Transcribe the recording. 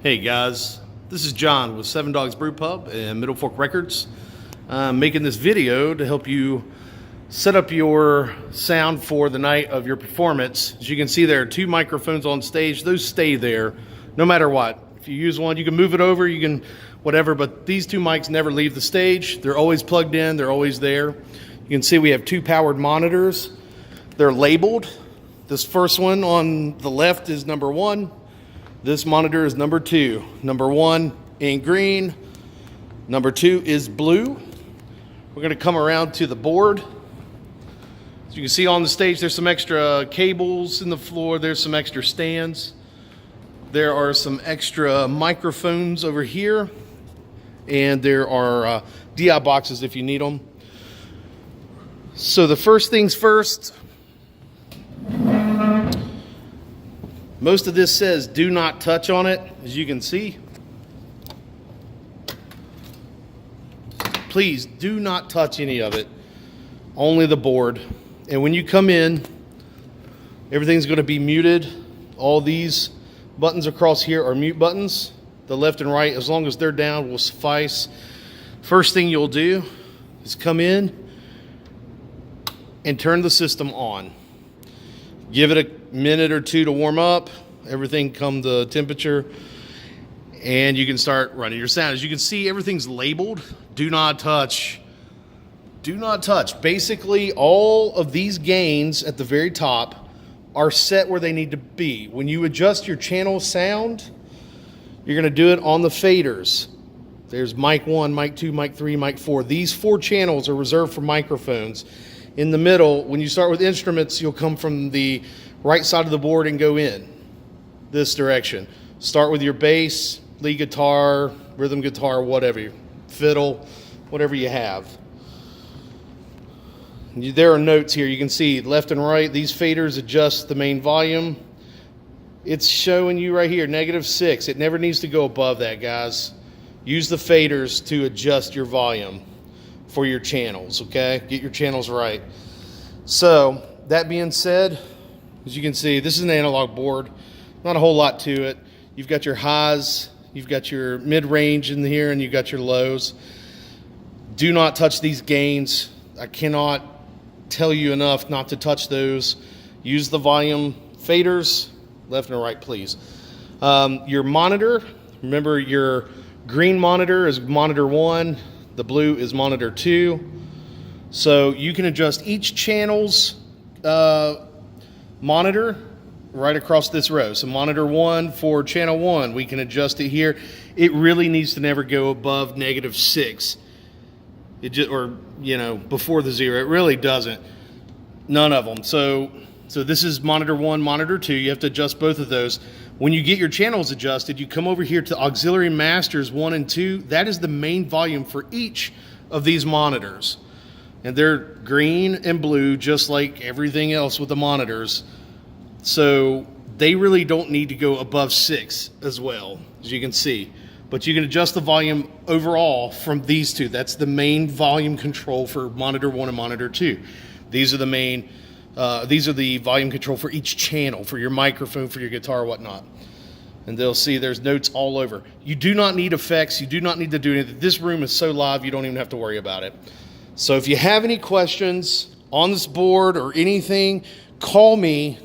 Hey guys, this is John with 7 Dogs Brewpub and Middle Fork Records. I'm making this video to help you set up your sound for the night of your performance. As you can see, there are 2 microphones on stage. Those stay there no matter what. If you use one, you can move it over, you can whatever, but these 2 mics never leave the stage. They're always plugged in, they're always there. You can see we have 2 powered monitors. They're labeled. This first one on the left is number 1. This monitor is number 2. Number 1 in green. Number 2 is blue. We're going to come around to the board. As you can see on the stage, there's some extra cables in the floor. There's some extra stands. There are some extra microphones over here. And there are DI boxes if you need them. So the first things first. Most of this says do not touch on it, as you can see. Please do not touch any of it, only the board. And when you come in, everything's going to be muted. All these buttons across here are mute buttons. The left and right, as long as they're down, will suffice. First thing you'll do is come in and turn the system on. Give it a minute or 2 to warm up. Everything come to temperature. And you can start running your sound. As you can see, everything's labeled. Do not touch. Do not touch. Basically, all of these gains at the very top are set where they need to be. When you adjust your channel sound, you're going to do it on the faders. There's mic 1, mic 2, mic 3, mic 4. These 4 channels are reserved for microphones. In the middle, when you start with instruments, you'll come from the right side of the board and go in this direction. Start with your bass, lead guitar, rhythm guitar, whatever, fiddle, whatever you have. There are notes here. You can see left and right. These faders adjust the main volume. It's showing you right here, -6. It never needs to go above that, guys. Use the faders to adjust your volume for your channels, okay? Get your channels right. So, that being said, as you can see, this is an analog board. Not a whole lot to it. You've got your highs, you've got your mid-range in here, and you've got your lows. Do not touch these gains. I cannot tell you enough not to touch those. Use the volume faders, left and right, please. Your monitor, remember your green monitor is monitor 1. The blue is monitor 2. So you can adjust each channel's monitor right across this row. So monitor 1 for channel 1, we can adjust it here. It really needs to never go above -6. It just, or you know, before the 0. It really doesn't. None of them. So this is monitor 1, monitor 2. You have to adjust both of those. When you get your channels adjusted, you come over here to auxiliary masters 1 and 2. That is the main volume for each of these monitors. And they're green and blue, just like everything else with the monitors. So they really don't need to go above 6 as well, as you can see. But you can adjust the volume overall from these 2. That's the main volume control for monitor 1 and monitor 2. These are the main these are the volume control for each channel, for your microphone, for your guitar, whatnot. And they'll see there's notes all over. You do not need effects. You do not need to do anything. This room is so live, you don't even have to worry about it. So if you have any questions on this board or anything, call me.